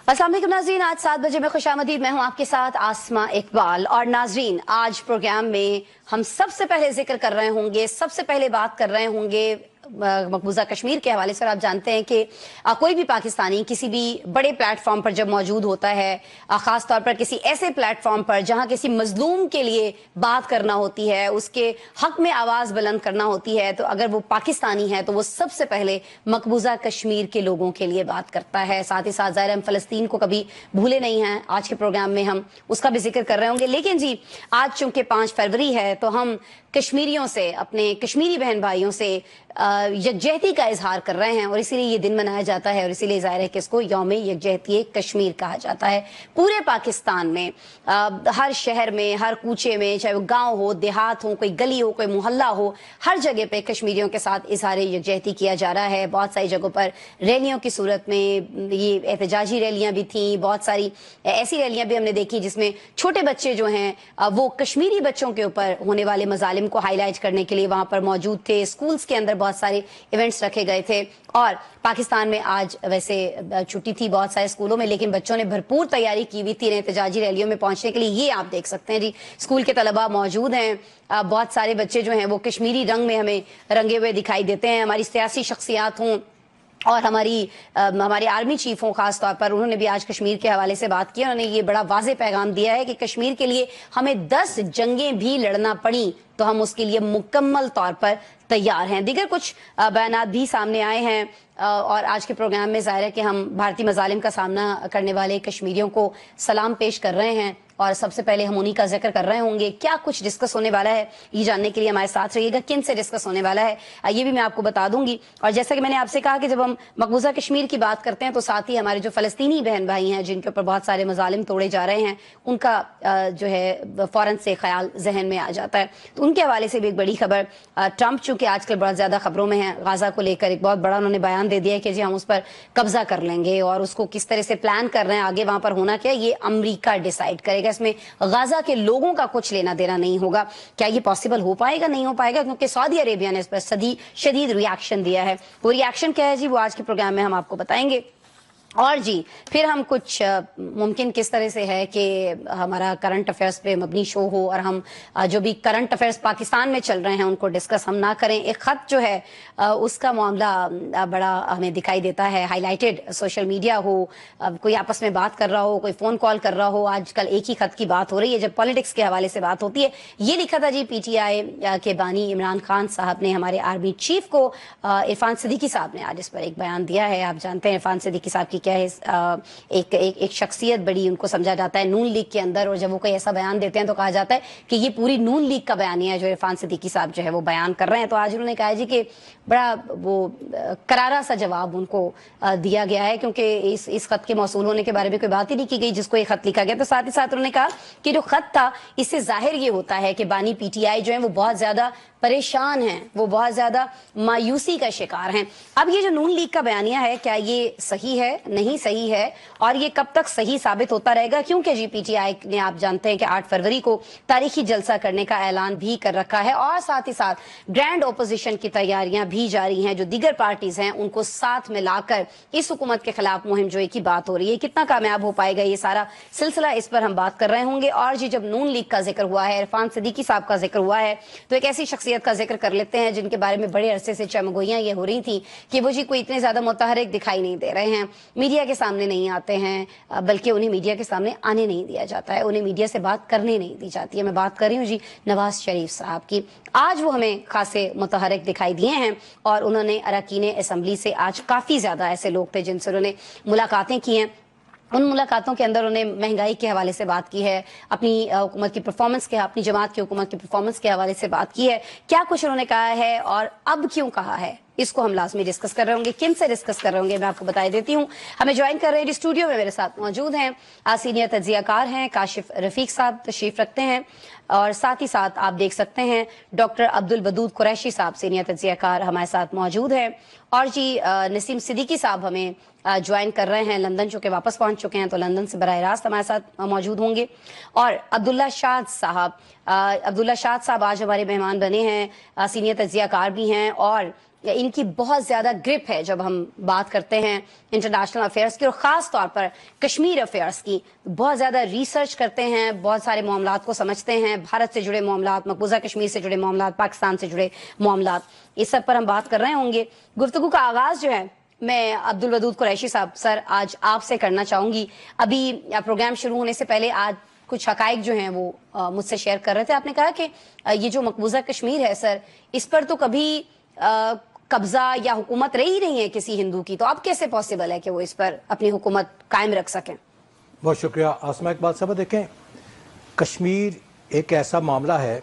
अस्सलाम वालेकुम नाज़रीन, आज 7 बजे में खुशामदीद। मैं हूं आपके साथ आसमा इकबाल। और नाज़रीन, आज प्रोग्राम में हम सबसे पहले जिक्र कर रहे होंगे, सबसे पहले बात कर रहे होंगे मकबूजा कश्मीर के हवाले से। आप जानते हैं कि कोई भी पाकिस्तानी किसी भी बड़े प्लेटफॉर्म पर जब मौजूद होता है, ख़ास तौर पर किसी ऐसे प्लेटफॉर्म पर जहां किसी मजलूम के लिए बात करना होती है, उसके हक में आवाज़ बुलंद करना होती है, तो अगर वो पाकिस्तानी है तो वो सबसे पहले मकबूजा कश्मीर के लोगों के लिए बात करता है। साथ ही साथ ज़ाहिर हम फ़लस्तीन को कभी भूले नहीं हैं। आज के प्रोग्राम में हम उसका भी जिक्र कर रहे होंगे। लेकिन जी, आज चूंकि 5 फरवरी है तो हम कश्मीरियों से, अपने कश्मीरी बहन भाइयों से यकजहती का इजहार कर रहे हैं, और इसीलिए ये दिन मनाया जाता है, और इसीलिए ज़ाहिर है कि इसको यौम यकजहती कश्मीर कहा जाता है। पूरे पाकिस्तान में हर शहर में, हर कूचे में, चाहे वो गांव हो, देहात हो, कोई गली हो, कोई मोहल्ला हो, हर जगह पे कश्मीरियों के साथ इजहार यकजहती किया जा रहा है। बहुत सारी जगहों पर रैलियों की सूरत में ये एहतजाजी रैलियाँ भी थी। बहुत सारी ऐसी रैलियाँ भी हमने देखी जिसमें छोटे बच्चे जो हैं वो कश्मीरी बच्चों के ऊपर होने वाले मजालिम को हाईलाइट करने के लिए वहाँ पर मौजूद थे। स्कूल्स के अंदर बहुत सारे इवेंट्स रखे गए थे। और पाकिस्तान में आज वैसे छुट्टी थी बहुत सारे स्कूलों में, लेकिन बच्चों ने भरपूर तैयारी की हुई थी एहतजाजी रैलियों में पहुंचने के लिए। ये आप देख सकते हैं जी, स्कूल के तलबा मौजूद हैं। बहुत सारे बच्चे जो हैं वो कश्मीरी रंग में हमें रंगे हुए दिखाई देते हैं। हमारी सियासी शख्सियात हों और हमारे आर्मी चीफ हों, खास तौर पर उन्होंने भी आज कश्मीर के हवाले से बात की। उन्होंने ये बड़ा वाज़ेह पैगाम दिया है कि कश्मीर के लिए हमें 10 जंगें भी लड़ना पड़ी तो हम उसके लिए मुकम्मल तौर पर तैयार हैं। दीगर कुछ बयानात भी सामने आए हैं, और आज के प्रोग्राम में ज़ाहिर है कि हम भारतीय मजालिम का सामना करने वाले कश्मीरियों को सलाम पेश कर रहे हैं, और सबसे पहले हम उन्हीं का जिक्र कर रहे होंगे। क्या कुछ डिस्कस होने वाला है ये जानने के लिए हमारे साथ रहिएगा। किन से डिस्कस होने वाला है ये भी मैं आपको बता दूंगी। और जैसा कि मैंने आपसे कहा कि जब हम मकबूजा कश्मीर की बात करते हैं तो साथ ही हमारे जो फ़लस्तीनी बहन भाई हैं जिनके ऊपर बहुत सारे मजालिम तोड़े जा रहे हैं, उनका जो है फ़ौरन से ख्याल जहन में आ जाता है। तो उनके हवाले से भी एक बड़ी खबर, ट्रंप चूंकि आजकल बहुत ज़्यादा खबरों में है, गाज़ा को लेकर एक बहुत बड़ा उन्होंने बयान दे दिया है कि जी हम उस पर कब्जा कर लेंगे, और उसको किस तरह से प्लान कर रहे हैं आगे वहाँ पर होना क्या ये अमरीका डिसाइड करेगा। इसमें गाजा के लोगों का कुछ लेना देना नहीं होगा। क्या ये पॉसिबल हो पाएगा? नहीं हो पाएगा, क्योंकि सऊदी अरेबिया ने इस पर शदीद रिएक्शन दिया है। वो रिएक्शन क्या है जी, वो आज के प्रोग्राम में हम आपको बताएंगे। और जी फिर हम कुछ मुमकिन किस तरह से है कि हमारा करंट अफेयर्स पे मबनी शो हो, और हम जो भी करंट अफेयर्स पाकिस्तान में चल रहे हैं उनको डिस्कस हम ना करें। एक ख़त जो है उसका मामला बड़ा हमें दिखाई देता है, हाईलाइटेड सोशल मीडिया हो, कोई आपस में बात कर रहा हो, कोई फ़ोन कॉल कर रहा हो। आजकल एक ही ख़त की बात हो रही है जब पॉलिटिक्स के हवाले से बात होती है। ये लिखा था जी PTI के बानी इमरान खान साहब ने हमारे आर्मी चीफ को, इरफान सिद्दीकी साहब ने आज इस पर एक बयान दिया है। आप जानते हैं इरफान सिद्दीकी साहब की क्या है, एक शख्सियत बड़ी उनको समझा जाता है नून लीग के अंदर, और जब वो कोई ऐसा बयान देते हैं तो कहा जाता है कि ये पूरी नून लीग का बयानिया है जो इरफान सिद्दीकी साहब जो है वो बयान कर रहे हैं। तो आज उन्होंने कहा जी कि बड़ा वो करारा सा जवाब उनको दिया गया है, क्योंकि इस खत के मौसूल होने के बारे में कोई बात ही नहीं की गई जिसको ये खत लिखा गया। तो साथ ही साथ उन्होंने कहा कि जो खत था इससे जाहिर ये होता है कि बानी PTI जो है वो बहुत ज्यादा परेशान हैं, वो बहुत ज्यादा मायूसी का शिकार हैं। अब ये जो नून लीग का बयानिया है, क्या ये सही है? नहीं सही है, और ये कब तक सही साबित होता रहेगा? क्योंकि जी PTI ने, आप जानते हैं कि 8 फरवरी को तारीखी जलसा करने का ऐलान भी कर रखा है, और साथ ही साथ ग्रैंड ओपोजिशन की तैयारियां भी जारी हैं। जो दीगर पार्टीज हैं उनको साथ में लाकर इस हुकूमत के खिलाफ मुहिम जोई की बात हो रही है। कितना कामयाब हो पाएगा ये सारा सिलसिला, इस पर हम बात कर रहे होंगे। और जी जब नून लीग का जिक्र हुआ है, इरफान सिद्दीकी साहब का जिक्र हुआ है, तो एक ऐसी शख्सियत का जिक्र कर लेते हैं जिनके बारे में बड़े अरसे से चमगोइयां ये हो रही थी कि वो जी कोई इतने ज्यादा मुतहरिक दिखाई नहीं दे रहे हैं, मीडिया के सामने नहीं आते हैं, बल्कि उन्हें मीडिया के सामने आने नहीं दिया जाता है, उन्हें मीडिया से बात करने नहीं दी जाती है। मैं बात कर रही हूँ जी नवाज शरीफ साहब की। आज वो हमें खासे मुतहरिक दिखाई दिए हैं, और उन्होंने अरकान असम्बली से आज काफी ज्यादा ऐसे लोग थे जिनसे उन्होंने मुलाकातें की हैं। उन मुलाकातों के अंदर उन्हें महंगाई के हवाले से बात की है, अपनी हुकूमत की परफॉर्मेंस के, अपनी जमात की हुकूमत की परफॉर्मेंस के हवाले से बात की है। क्या कुछ उन्होंने कहा है और अब क्यों कहा है, इसको हम लाजमी डिस्कस कर रहे होंगे। किन से डिस्कस कर रहे होंगे मैं आपको बता देती हूँ। हमें ज्वाइन कर रहे हैं स्टूडियो में, मेरे साथ मौजूद हैं सीनियर तज्जियाकार हैं काशिफ रफीक साहब तशरीफ रखते हैं, और साथ ही साथ आप देख सकते हैं डॉक्टर अब्दुल बदूद कुरैशी साहब सीनियर तज्जियाकार हमारे साथ मौजूद हैं, और जी नसीम सिद्दीकी साहब हमें ज्वाइन कर रहे हैं, लंदन चूँकि वापस पहुंच चुके हैं तो लंदन से बराह रास्त हमारे साथ मौजूद होंगे। और अब्दुल्ला शाद साहब आज हमारे मेहमान बने हैं, सीनियर तज्जियाकार भी हैं और इनकी बहुत ज़्यादा ग्रिप है जब हम बात करते हैं इंटरनेशनल अफेयर्स की और ख़ास तौर पर कश्मीर अफेयर्स की। बहुत ज़्यादा रिसर्च करते हैं, बहुत सारे मामलात को समझते हैं, भारत से जुड़े मामलात, मकबूजा कश्मीर से जुड़े मामलात, पाकिस्तान से जुड़े मामलात, इस सब पर हम बात कर रहे होंगे। गुफ्तगू का आगाज़ जो है मैं अब्दुल वदूद कुरैशी साहब सर आज आपसे करना चाहूँगी। अभी प्रोग्राम शुरू होने से पहले आज कुछ हकाइक जो हैं वो मुझसे शेयर कर रहे थे। आपने कहा कि ये जो मकबूजा कश्मीर है सर, इस पर तो कभी कब्जा या हुकूमत रही नहीं है किसी हिंदू की, तो अब कैसे पॉसिबल है कि वो इस पर अपनी हुकूमत कायम रख सकें? बहुत शुक्रिया आसमा इकबाल साहब। देखें, कश्मीर एक ऐसा मामला है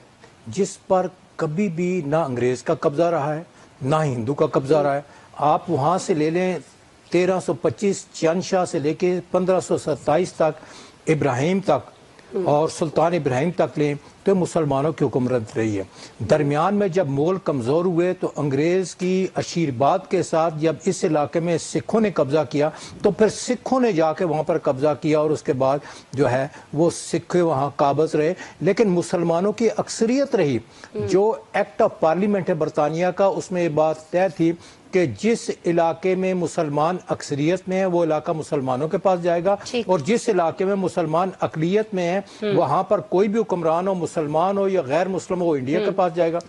जिस पर कभी भी ना अंग्रेज़ का कब्जा रहा है ना हिंदू का कब्जा रहा है। आप वहाँ से ले लें 1325 शहंशाह से लेके 1527 तक इब्राहिम तक और सुल्तान इब्राहिम तक लें तो मुसलमानों की हुकूमत रही है। दरमियान में जब मुगल कमज़ोर हुए तो अंग्रेज़ की आशीर्वाद के साथ जब इस इलाके में सिखों ने कब्ज़ा किया तो फिर सिखों ने जाके वहाँ पर कब्ज़ा किया और उसके बाद जो है वो सिख वहाँ काबज़ रहे, लेकिन मुसलमानों की अक्सरियत रही। जो एक्ट ऑफ पार्लियामेंट है बरतानिया का, उसमें ये बात तय थी कि जिस इलाके में मुसलमान अक्सरियत में है वो इलाका मुसलमानों के पास जाएगा और जिस इलाके में मुसलमान अकलियत में है वहां पर कोई भी हुक्मरान हो, मुसलमान हो या गैर मुस्लिम हो, इंडिया के पास जाएगा।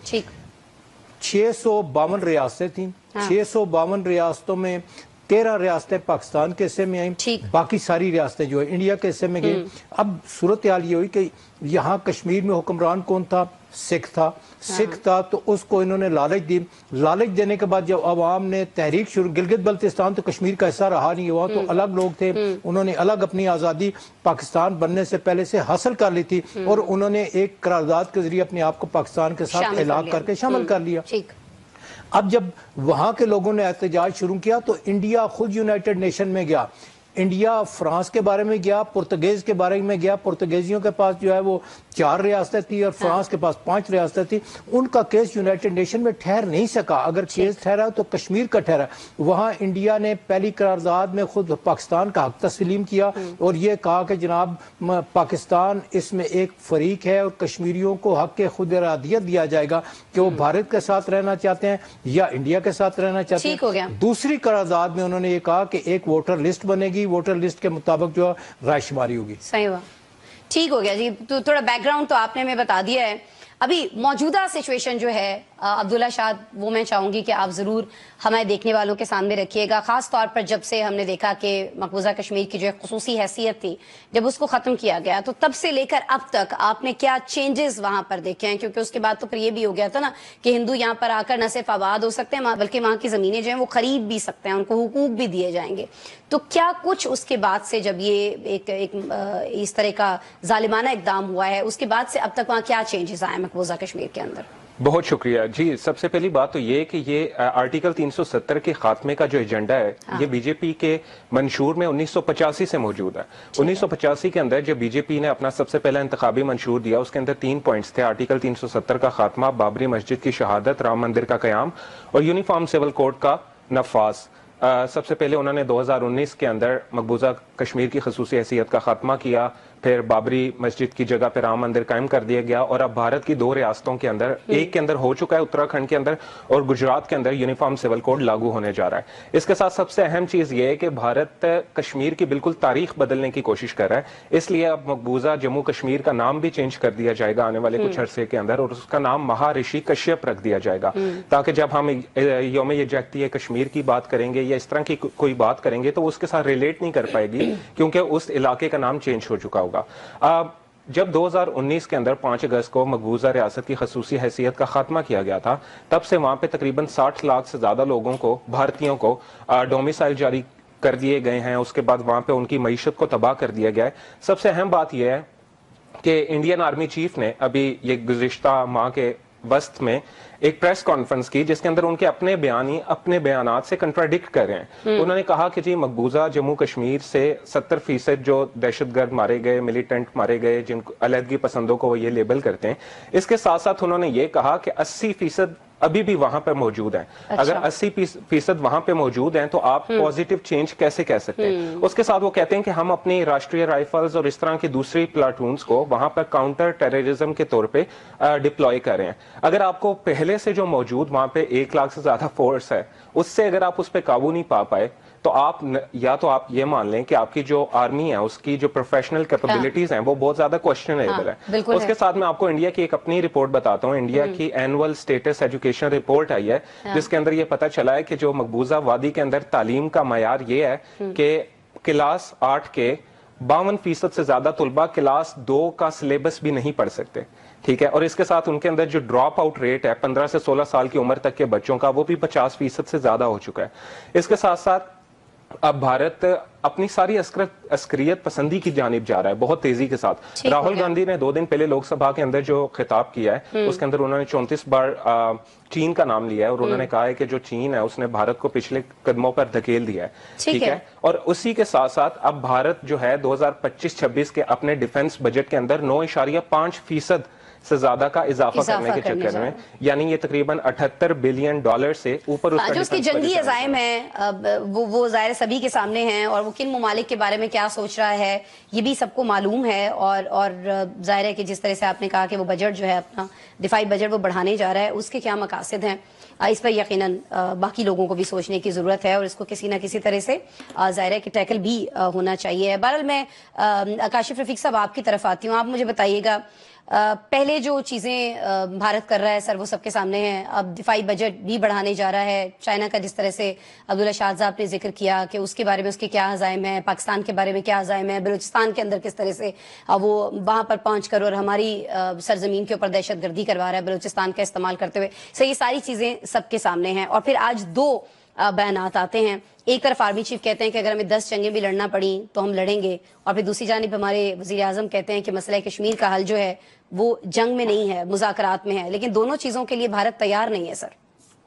652 रियासतें थी। 652 रियासतों में 13 रियासतें पाकिस्तान के हिस्से में आई, बाकी सारी रियासतें जो है इंडिया के हिस्से में गई। अब सूरत हाल ये हुई कि यहाँ कश्मीर में हुक्मरान कौन था? सिख था तो उसको इन्होंने लालच दी। लालच देने के बाद जब अवाम ने तहरीक शुरू, गिलगित बल्तिस्तान तो कश्मीर का हिस्सा रहा नहीं, वहाँ तो अलग लोग थे, उन्होंने अलग अपनी आज़ादी पाकिस्तान बनने से पहले से हासिल कर ली थी और उन्होंने एक करारदाद के जरिए अपने आप को पाकिस्तान के साथ इलाक़ करके शामिल कर लिया। अब जब वहाँ के लोगों ने एहतजाज शुरू किया तो इंडिया खुद यूनाइटेड नेशन में गया। इंडिया फ्रांस के बारे में गया, पुर्तगीज़ के बारे में गया। पुर्तगीजियों के पास जो है वो 4 रियासतें थी और फ्रांस के पास 5 रियासतें थी। उनका केस यूनाइटेड नेशन में ठहर नहीं सका। अगर केस ठहरा तो कश्मीर का ठहरा। वहाँ इंडिया ने पहली करारदाद में खुद पाकिस्तान का हक तस्लीम किया और ये कहा कि जनाब पाकिस्तान इसमें एक फरीक है और कश्मीरियों को हक के खुद इरादियत दिया जाएगा कि वो भारत के साथ रहना चाहते हैं या इंडिया के साथ रहना चाहते हैं। दूसरी करारदाद में उन्होंने ये कहा कि एक वोटर लिस्ट बनेगी, वोटर लिस्ट के मुताबिक जो रायशुमारी होगी। सही हुआ, ठीक हो गया जी। तो थोड़ा बैकग्राउंड तो आपने हमें बता दिया है। अभी मौजूदा सिचुएशन जो है अब्दुल्ला शाद, वो मैं चाहूंगी कि आप जरूर हमारे देखने वालों के सामने रखिएगा, खास तौर पर जब से हमने देखा कि मकबूजा कश्मीर की जो खुसूसी हैसियत थी जब उसको खत्म किया गया तो तब से लेकर अब तक आपने क्या चेंजेस वहां पर देखे हैं? क्योंकि उसके बाद तो फिर ये भी हो गया था ना कि हिंदू यहाँ पर आकर न सिर्फ आबाद हो सकते हैं बल्कि वहां की जमीनें जो हैं वो खरीद भी सकते हैं, उनको हुकूक भी दिए जाएंगे। तो क्या कुछ उसके बाद से जब ये एक इस तरह का जालिमाना इकदाम हुआ है उसके बाद से अब तक वहाँ क्या चेंजेस आए मकबूजा कश्मीर के अंदर? बहुत शुक्रिया जी। सबसे पहली बात तो ये कि ये आर्टिकल 370 के खात्मे का जो एजेंडा है ये बीजेपी के मंशूर में 1985 से मौजूद है। 1985 के अंदर जब बीजेपी ने अपना सबसे पहला इंतखाबी मंशूर दिया उसके अंदर 3 पॉइंट्स थे। आर्टिकल 370 का खात्मा, बाबरी मस्जिद की शहादत, राम मंदिर का कयाम और यूनिफॉर्म सिविल कोड का नफाज। सबसे पहले उन्होंने 2019 के अंदर मकबूजा कश्मीर की खसूसी हैसियत का खात्मा किया, फिर बाबरी मस्जिद की जगह पे राम मंदिर कायम कर दिया गया और अब भारत की 2 रियासतों के अंदर, एक के अंदर हो चुका है उत्तराखंड के अंदर और गुजरात के अंदर यूनिफॉर्म सिविल कोड लागू होने जा रहा है। इसके साथ सबसे अहम चीज ये है कि भारत कश्मीर की बिल्कुल तारीख बदलने की कोशिश कर रहा है, इसलिए अब मकबूजा जम्मू कश्मीर का नाम भी चेंज कर दिया जाएगा आने वाले कुछ अरसे के अंदर और उसका नाम महाऋषि कश्यप रख दिया जाएगा, ताकि जब हम यौम यकजहती कश्मीर की बात करेंगे या इस तरह की कोई बात करेंगे तो उसके साथ रिलेट नहीं कर पाएगी क्योंकि उस इलाके का नाम चेंज हो चुका होगा। जब 2019 के अंदर 5 अगस्त को मकबूजा रियासत की खसूसी हैसियत का खात्मा किया गया था तब से वहां पे तकरीबन 60 लाख से ज्यादा लोगों को, भारतीयों को डोमिसाइल जारी कर दिए गए हैं। उसके बाद वहां पे उनकी मईशत को तबाह कर दिया गया है। सबसे अहम बात यह है कि इंडियन आर्मी चीफ ने अभी ये गुज़िश्ता माह के वस्त में एक प्रेस कॉन्फ्रेंस की जिसके अंदर उनके अपने बयानी अपने बयानात से कंट्राडिक्ट कर रहे हैं। उन्होंने कहा कि जी मकबूजा जम्मू कश्मीर से 70% जो दहशतगर्द मारे गए, मिलिटेंट मारे गए, जिनको अलहदगी पसंदों को वो ये लेबल करते हैं, इसके साथ साथ उन्होंने ये कहा कि 80% अभी भी वहां पर मौजूद हैं। अगर 80% वहां पे मौजूद हैं तो आप पॉजिटिव चेंज कैसे कह सकते हैं? उसके साथ वो कहते हैं कि हम अपनी राष्ट्रीय राइफल्स और इस तरह की दूसरी प्लाटून्स को वहां पर काउंटर टेररिज्म के तौर पे डिप्लॉय कर रहे हैं। अगर आपको पहले से जो मौजूद वहां पे 1 लाख से ज्यादा फोर्स है, उससे अगर आप उस पर काबू नहीं पा पाए तो आप या तो आप ये मान लें कि आपकी जो आर्मी है उसकी जो प्रोफेशनल कैपेबिलिटीज हैं वो बहुत ज्यादा क्वेश्चनेबल है। उसके साथ मैं आपको इंडिया की एक अपनी रिपोर्ट बताता हूँ। इंडिया की एनुअल स्टेटस एजुकेशन रिपोर्ट आई है जिसके अंदर ये पता चला है कि जो मकबूजा वादी के अंदर तालीम का मयार ये है कि क्लास 8 के 52% से ज्यादा तुलबा क्लास 2 का सिलेबस भी नहीं पढ़ सकते। ठीक है, और इसके साथ उनके अंदर जो ड्रॉप आउट रेट है 15 से 16 साल की उम्र तक के बच्चों का वो भी 50% से ज्यादा हो चुका है। इसके साथ साथ अब भारत अपनी सारी अस्करियत पसंदी की जानिब जा रहा है बहुत तेजी के साथ। राहुल गांधी ने 2 दिन पहले लोकसभा के अंदर जो खिताब किया है उसके अंदर उन्होंने 34 बार चीन का नाम लिया है और उन्होंने कहा है कि जो चीन है उसने भारत को पिछले कदमों पर धकेल दिया है। ठीक है, और उसी के साथ साथ अब भारत जो है 2025-26 के अपने डिफेंस बजट के अंदर 9.5% से ज्यादा का इजाफा करने के चक्कर में, यानी ये तकरीबन $78 बिलियन से ऊपर जो उसके जंगी अज़ाइम है वो ज़ाहिर सभी के सामने हैं और वो किन ममालिक के बारे में क्या सोच रहा है ये भी सबको मालूम है। और जाहिर है कि जिस तरह से आपने कहा कि वो बजट जो है अपना दिफाई बजट वो बढ़ाने जा रहा है, उसके क्या मकासद हैं इस पर यकीनन बाकी लोगों को भी सोचने की जरूरत है और इसको किसी ना किसी तरह से जाहिर है कि टैकल भी होना चाहिए। बहरहाल मैं काशिफ रफीक साहब आपकी तरफ आती हूँ, आप मुझे बताइएगा पहले जो चीजें भारत कर रहा है सर वो सबके सामने है। अब दिफाई बजट भी बढ़ाने जा रहा है। चाइना का जिस तरह से अब्दुल्ला शाह साहब ने जिक्र किया कि उसके बारे में उसके क्या अज़ाइम है, पाकिस्तान के बारे में क्या अज़ाइम है, बलूचिस्तान के अंदर किस तरह से वो वहां पर पहुंच कर और हमारी सरजमीन के ऊपर दहशत गर्दी करवा रहा है बलूचिस्तान का इस्तेमाल करते हुए। सो ये सारी चीजें सबके सामने हैं और फिर आज 2 बयानात आते हैं। एक तरफ आर्मी चीफ कहते हैं कि अगर हमें 10 जंगें भी लड़ना पड़ी तो हम लड़ेंगे, और फिर दूसरी जानिब हमारे वजीर आजम कहते हैं कि मसला कश्मीर का हल जो है वो जंग में नहीं है, मुज़ाकरात में है। लेकिन दोनों चीजों के लिए भारत तैयार नहीं है सर।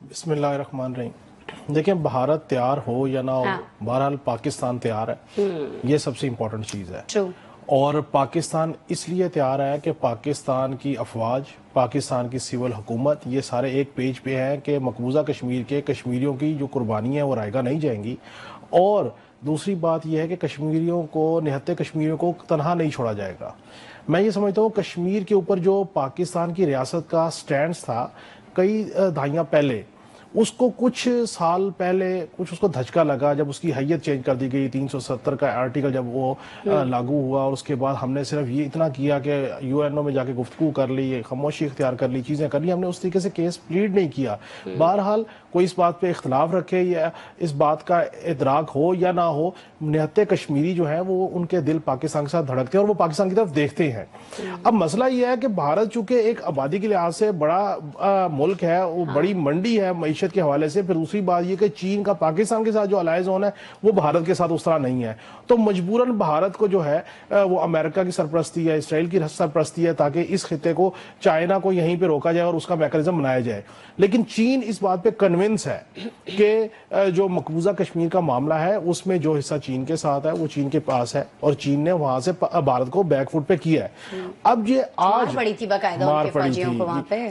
बिस्मिल्लाहिर्रहमानिर्रहीम। देखिए, भारत तैयार हो या ना हो, बहरहाल पाकिस्तान तैयार है, ये सबसे इम्पोर्टेंट चीज है। ट्रू। और पाकिस्तान इसलिए तैयार है कि पाकिस्तान की अफवाज, पाकिस्तान की सिविल हुकूमत, ये सारे एक पेज पे हैं कि मकबूजा कश्मीर के कश्मीरियों की जो कुर्बानी है वो रायगा नहीं जाएंगी। और दूसरी बात यह है कि कश्मीरियों को, निहत्ते कश्मीरियों को तनहा नहीं छोड़ा जाएगा। मैं ये समझता हूँ कश्मीर के ऊपर जो पाकिस्तान की रियासत का स्टैंड था कई दहाइयाँ पहले, उसको कुछ साल पहले कुछ उसको धचका लगा जब उसकी हैयत चेंज कर दी गई। 370 का आर्टिकल जब वो लागू हुआ और उसके बाद हमने सिर्फ ये इतना किया कि यूएनओ में जाके गुफ्तगू कर ली, खामोशी इख्तियार कर ली, चीज़ें कर ली, हमने उस तरीके से केस प्लीड नहीं किया। बहरहाल कोई इस बात पे इख्तलाफ रखे या इस बात का इदराक हो या ना हो, निहत्ते कश्मीरी जो है वो उनके दिल पाकिस्तान के साथ धड़कते हैं और वो पाकिस्तान की तरफ देखते हैं। अब मसला ये है कि भारत चूंकि एक आबादी के लिहाज से बड़ा मुल्क है, वो बड़ी मंडी है मईशत के हवाले से। फिर दूसरी बात ये कि चीन का पाकिस्तान के साथ जो अलायंस जोन है वो भारत के साथ उस तरह नहीं है, तो मजबूरन भारत को जो है वो अमेरिका की सरपरस्ती है, इसराइल की सरपरस्ती है, ताकि इस खिते को, चाइना को यहीं पे रोका जाए और उसका मैकेनिज्म बनाया जाए। लेकिन चीन इस बात पे कन्विंस है कि जो मकबूजा कश्मीर का मामला है उसमें जो हिस्सा चीन के साथ है वो चीन के पास है और चीन ने वहां से भारत को बैकफुट पे किया है। अब ये आज मार पड़ी थी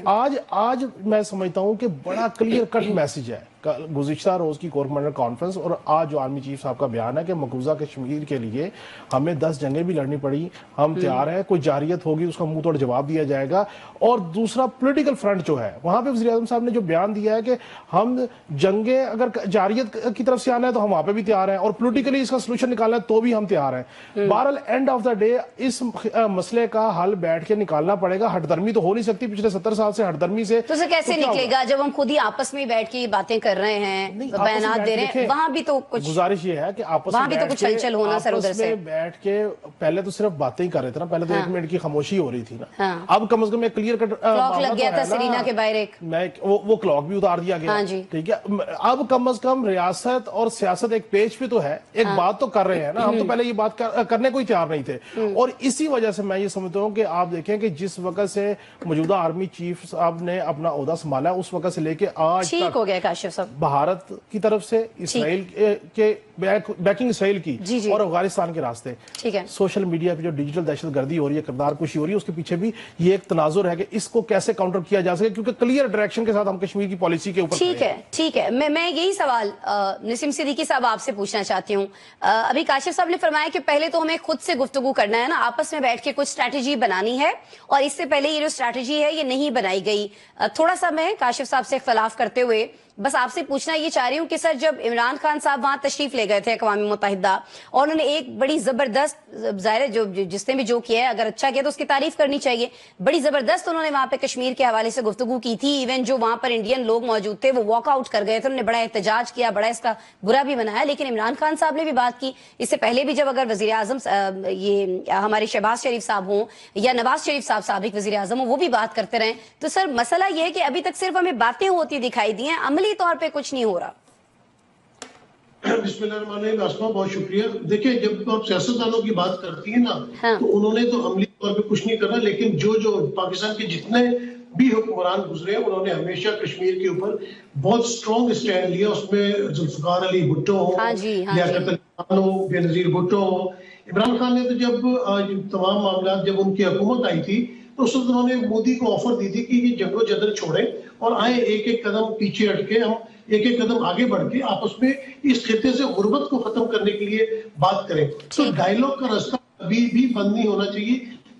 आज मैं समझता हूं कि बड़ा क्लियर कट मैसेज है गुज़िश्ता रोज की कोर कमांडर कॉन्फ्रेंस और आज जो आर्मी चीफ साहब का बयान है कि मकबूजा कश्मीर के लिए हमें 10 जंगें भी लड़नी पड़ी, हम तैयार हैं, कोई जारियत होगी उसका मुंह तोड़ जवाब दिया जाएगा। और दूसरा पॉलिटिकल फ्रंट जो है वहां पे वज़ीर आज़म साहब ने जो बयान दिया है कि हम जंगें अगर जारियत की तरफ से आना है तो हम वहां पे भी तैयार हैं और पॉलिटिकली इसका सोल्यूशन निकालना है तो भी हम तैयार हैं। बहरहाल एंड ऑफ द डे इस मसले का हल बैठ के निकालना पड़ेगा। हटदर्मी तो हो नहीं सकती, पिछले 70 साल से हटदर्मी से तो कैसे निकलेगा जब हम खुद ही आपस में बैठ के बातें कर रहे हैं, बयानात दे रहे हैं। वहां भी तो कुछ गुजारिश ये है कि आपस वहां भी तो कुछ हलचल होना सर उधर से बैठ के। पहले तो सिर्फ बातें ही कर रहे थे ना, पहले तो 1 मिनट की खामोशी हो रही थी ना। अब कम से कम एक क्लियर कट क्लॉक लग गया था सरीना के बाहर एक, वो क्लॉक भी उतार दिया गया। ठीक है, अब कम से कम रियासत और सियासत एक पेज पे तो है, एक बात तो कर रहे हैं ना। हम तो पहले ये बात करने को ही तैयार नहीं थे और इसी वजह से मैं ये समझता हूँ कि आप देखें कि जिस वक्त से मौजूदा आर्मी चीफ साहब ने अपना ओहदा संभाला उस वक्त से लेके आज ठीक हो गया काशिफ साहब। भारत की तरफ से इसराइल के बैकिंग इसराइल की जी। और अफगानिस्तान के रास्ते, ठीक है। सोशल मीडिया पे जो डिजिटल दहशतगर्दी हो रही है, किरदार कुशी हो रही है, उसके पीछे भी ये एक तनाजुर है कि इसको कैसे काउंटर किया जा सके, क्योंकि क्लियर डायरेक्शन के साथ हम कश्मीर की पॉलिसी के ऊपर ठीक है। मैं यही सवाल नसीम सिद्दीकी साहब आपसे पूछना चाहती हूँ। अभी काशिफ साहब ने फरमाया कि पहले तो हमें खुद से गुफ्तगू करना है ना, आपस में बैठ के कुछ स्ट्रैटेजी बनानी है, और इससे पहले ये जो स्ट्रैटेजी है ये नहीं बनाई गई। थोड़ा सा मैं काशिफ साहब से इख्तलाफ करते हुए बस आपसे पूछना ये चाह रही हूँ कि सर, जब इमरान खान साहब वहां तशरीफ ले गए थे अक़वाम मुत्तहिदा, और उन्होंने एक बड़ी जबरदस्त, ज़ाहिर है जो जिसने भी जो किया है, अगर अच्छा किया तो उसकी तारीफ करनी चाहिए, बड़ी जबरदस्त उन्होंने वहां पे कश्मीर के हवाले से गुफ्तगू की थी। इवन जो वहां पर इंडियन लोग मौजूद थे वो वॉकआउट कर गए थे, उन्होंने बड़ा एहतजाज किया, बड़ा इसका बुरा भी बनाया। लेकिन इमरान खान साहब ने भी बात की, इससे पहले भी जब अगर वजीर आजम ये हमारे शहबाज शरीफ साहब हों या नवाज शरीफ साहब साबिक वजीर आजम हो, वो भी बात करते रहे। तो सर मसला ये है कि अभी तक सिर्फ हमें बातें होती दिखाई दी हैं, अमली तौर पर कुछ नहीं हो रहा। बिस्मिल्लाहिर्रहमानिर्रहीम, आसमा बहुत शुक्रिया। देखिए, जब आप सियासतदानों की बात करती है ना, हाँ। तो उन्होंने तो अमली तौर पे कुछ नहीं करना, लेकिन जो पाकिस्तान के जितने भी हुक्मरान गुजरे उन्होंने हमेशा कश्मीर के ऊपर बहुत स्ट्रॉन्ग स्टैंड लिया। उसमें जुल्फिकार अली भुट्टो हो, लियाकत अली खान हो, बेनजीर भुट्टो हो। इमरान खान ने तो जब तमाम मामला जब उनकी हुकूमत आई थी तो उस वक्त उन्होंने मोदी को ऑफर दी थी कि ये जंगो जदल छोड़ें और आए एक एक कदम पीछे हटके हम एक एक कदम आगे बढ़ के आपस में इस खित्ते से गुर्बत को खत्म करने के लिए बात करें। तो डायलॉग का रास्ता कभी भी बंद नहीं होना चाहिए,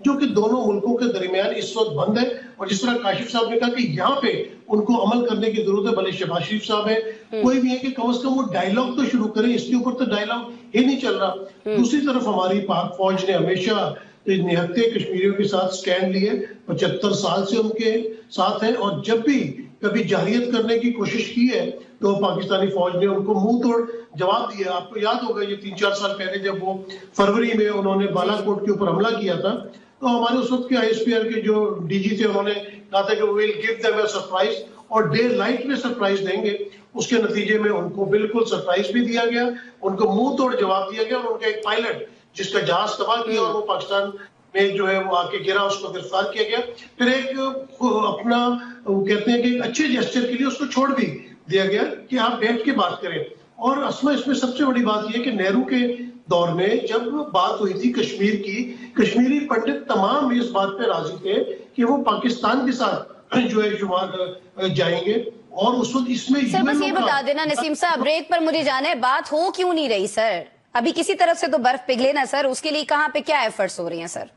जो कि दोनों मुल्कों के दरमियान इस वक्त बंद है। और जिस तरह काशिफ साहब ने कहा कि यहाँ पे उनको अमल करने की जरूरत है, भले शहबाज शरीफ साहब है, कोई भी है, कि कम से कम वो डायलॉग तो शुरू करें। इसके ऊपर तो डायलॉग ही नहीं चल रहा। दूसरी तरफ हमारी पाक फौज ने हमेशा निहत्थे कश्मीरियों के साथ स्टैंड लिए, 75 साल से उनके साथ है, और जब भी कभी जाहिलियत करने की कोशिश की है तो पाकिस्तानी फौज ने उनको मुंह तोड़ जवाब दिया। आपको याद होगा ये 3-4 साल पहले जब वो फरवरी में उन्होंने बालाकोट के ऊपर हमला किया था, तो हमारे उस वक्त के ISPR के जो DG थे उन्होंने कहा था कि will give them a surprise, और डे लाइट में सरप्राइज देंगे। उसके नतीजे में उनको बिल्कुल सरप्राइज भी दिया गया, उनको मुंह तोड़ जवाब दिया गया, और उनका एक पायलट जिसका जहाज तबाह किया और वो पाकिस्तान में जो है वो आके गिरा, उसको गिरफ्तार किया गया। फिर एक अपना वो कहते हैं कि अच्छे जेस्चर के लिए उसको छोड़ भी दिया गया कि आप बैठ के बात करें। और असमा इसमें सबसे बड़ी बात यह कि नेहरू के दौर में जब बात हुई थी कश्मीर की, कश्मीरी पंडित तमाम इस बात पे राजी थे कि वो पाकिस्तान के साथ जो है शुमार जाएंगे। और उस वक्त इसमें सर बस ये बता देना नसीम साहब, ब्रेक पर मुझे जाना है, बात हो क्यों नहीं रही सर? अभी किसी तरफ से तो बर्फ पिघले ना सर, उसके लिए कहाँ पे क्या एफर्ट्स हो रही हैं सर?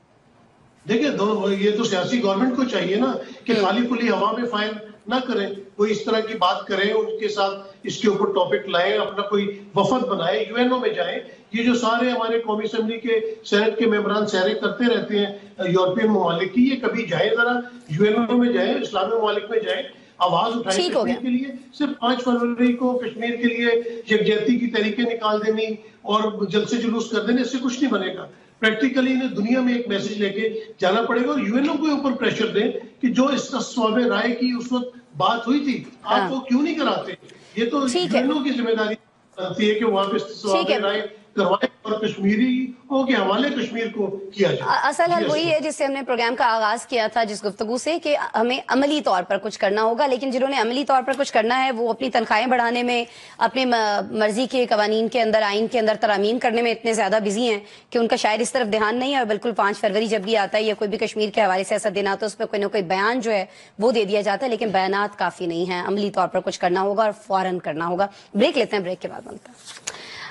देखिए, ये तो सियासी गवर्नमेंट को चाहिए ना कि खाली खुली हवा में फाइल ना करें, कोई इस तरह की बात करें, उनके साथ इसके ऊपर टॉपिक लाएं, अपना कोई वफद बनाए, UNO में जाएं। ये जो सारे हमारे कौमी असेंबली के सेनेट के मेंबरान सैरें करते रहते हैं यूरोपियन ममालिक की, ये कभी जाए जरा UNO में जाए, इस्लामी ममालिक में जाए, आवाज उठाए कश्मीर के लिए। सिर्फ 5 फरवरी को कश्मीर के लिए यकजहती की तरीके निकाल देनी और जलसे जुलूस कर देने, इससे कुछ नहीं बनेगा। प्रैक्टिकली इन्हें दुनिया में एक मैसेज लेके जाना पड़ेगा, और UNO के ऊपर प्रेशर दें कि जो इस स्वाब राय की उस वक्त बात हुई थी, आप वो क्यों नहीं कराते? ये तो UNO की जिम्मेदारी बनती है कि वहां पे स्वाब राय करवाए और कश्मीरियों के हवाले कश्मीर को किया जाए। असल हल वही है जिससे हमने प्रोग्राम का आगाज किया था, जिस गुफ्तगू से कि हमें अमली तौर पर कुछ करना होगा। लेकिन जिन्होंने अमली तौर पर कुछ करना है वो अपनी तनख्वाहें बढ़ाने में, अपने मर्जी के कवानीन के अंदर, आइन के अंदर तरमीम करने में इतने ज्यादा बिजी हैं कि उनका शायद इस तरफ ध्यान नहीं है। और बिल्कुल 5 फरवरी जब भी आता है या कोई भी कश्मीर के हवाले से ऐसा दिन आता है, उस पर कोई ना कोई बयान जो है वो दे दिया जाता है, लेकिन बयानात काफी नहीं है। अमली तौर पर कुछ करना होगा और फौरन करना होगा। ब्रेक लेते हैं, ब्रेक के बाद मिलते हैं।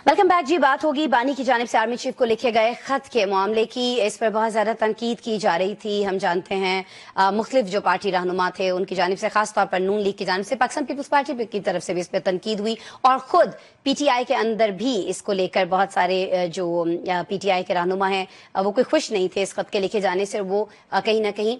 वेलकम बैक जी। बात होगी बानी की जानिब से आर्मी चीफ को लिखे गए खत के मामले की। इस पर बहुत ज्यादा तनकीद की जा रही थी। हम जानते हैं मुख्तलिफ जो पार्टी रहनुमा थे उनकी जानिब से, खासतौर पर नून लीग की जानिब से, पाकिस्तान पीपल्स पार्टी की तरफ से भी इस पर तनकीद हुई, और खुद PTI के अंदर भी इसको लेकर बहुत सारे जो PTI के रहनुमा हैं वो कोई खुश नहीं थे इस खत के लिखे जाने से। वो कहीं ना कहीं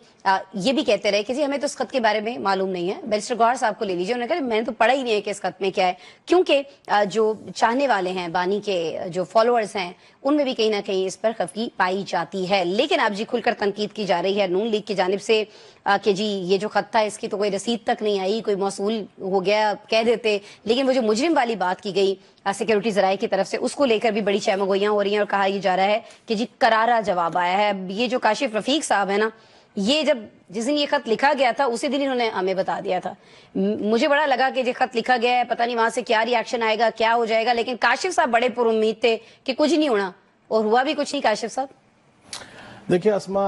ये भी कहते रहे कि जी हमें तो इस खत के बारे में मालूम नहीं है। बैरिस्टर गौहर साहब को ले लीजिए, उन्होंने कहा मैंने तो पढ़ा ही नहीं है कि इस खत में क्या है, क्योंकि जो चाहने वाले हैं, बानी के जो फॉलोअर्स हैं, उनमें भी कहीं ना कहीं इस पर खफगी पाई जाती है। लेकिन अब जी खुलकर तनकीद की जा रही है नून लीग की जानिब से कि जी ये जो खत था इसकी तो कोई रसीद तक नहीं आई, कोई मौसूल हो गया कह देते, लेकिन वो जो मुजरिम वाली बात की गई सिक्योरिटी जराये की तरफ से, उसको लेकर भी बड़ी चहमगोइयां हो रही हैं और कहा यह जा रहा है कि जी करारा जवाब आया है। ये जो काशिफ रफीक साहब है ना, یہ جب جس دن یہ خط لکھا گیا تھا اسی دن انہوں نے ہمیں بتا دیا تھا. مجھے بڑا لگا کہ یہ خط لکھا گیا ہے, پتہ نہیں وہاں سے کیا ری ایکشن آئے گا, کیا ہو جائے گا, لیکن کاشف صاحب بڑے پر امید تھے کہ کچھ نہیں ہونا, اور ہوا بھی کچھ نہیں. کاشف صاحب دیکھیں اسما,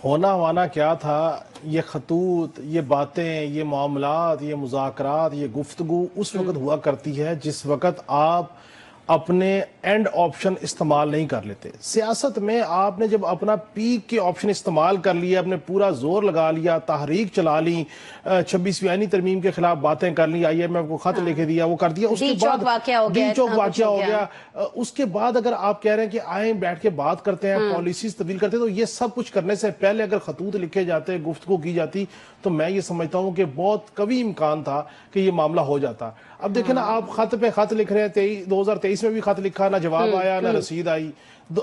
ہونا کیا تھا, یہ خطوط, یہ باتیں, یہ معاملات, یہ مذاکرات, یہ گفتگو اس وقت ہوا کرتی ہے جس وقت آپ اپنے اینڈ آپشن استعمال نہیں کر لیتے. سیاست میں آپ نے جب اپنا پیک کے آپشن استعمال کر لیا, اپنے پورا زور لگا لیا, تحریک چلا لی, 26ویں آئینی ترمیم کے خلاف باتیں کر لی, IMF کو خط لکھ دیا, وہ کر دیا, اس کے بعد ڈی چوک واقعہ ہو گیا, اس کے بعد اگر آپ کہہ رہے ہیں کہ آئیں بیٹھ کے بات کرتے ہیں, پالیسیز تبدیل کرتے ہیں, تو یہ سب کچھ کرنے سے پہلے اگر خطوط لکھے جاتے, گفتگو کی جاتی, تو میں یہ سمجھتا ہوں کہ بہت قوی امکان تھا کہ یہ معاملہ ہو جاتا. اب دیکھیں نا, آپ خط پہ خط لکھ رہے ہیں, 2023 میں بھی خط لکھا, نہ جواب آیا نہ رسید آئی.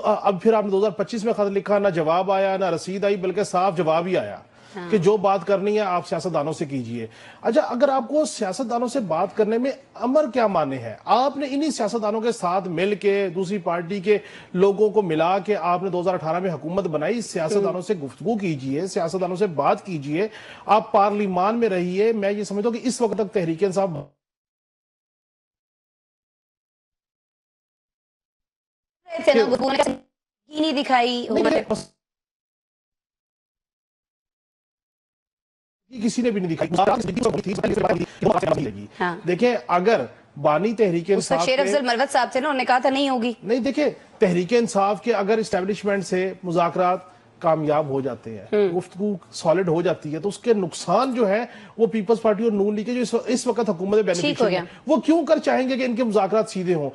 اب پھر آپ نے 2025 میں خط لکھا, نہ جواب آیا نہ رسید آئی, بلکہ صاف جواب ہی آیا کہ جو بات کرنی ہے آپ سیاستدانوں سے کیجئے. اچھا, اگر آپ کو سیاستدانوں سے بات کرنے میں امر کیا مانے ہے, آپ نے انہی سیاستدانوں کے ساتھ مل کے, دوسری پارٹی کے لوگوں کو ملا کے آپ نے 2018 میں حکومت بنائی. سیاستدانوں سے گفتگو کیجئے, سیاستدانوں سے بات کیجئے, آپ پارلیمان میں رہیے. میں یہ سمجھتا ہوں کہ اس وقت تک تحریک انصاف نہیں دکھائی, کسی نے بھی نہیں دکھائی. دیکھیں, اگر بانی تحریک انصاف شیر افضل مروت صاحب تھے نا, انہوں نے کہا تھا نہیں ہوگی. نہیں, دیکھیں تحریک انصاف کے اگر اسٹیبلشمنٹ سے مذاکرات کامیاب ہو جاتے ہیں, گفتگو سالڈ ہو جاتی ہے, تو اس کے نقصان جو ہے وہ پیپلز پارٹی اور نون لیگ کے جو اس وقت حکومت بینیفیشری ہیں, وہ کیوں کر چاہیں گے کہ ان کے مذاکرات سیدھے ہوں.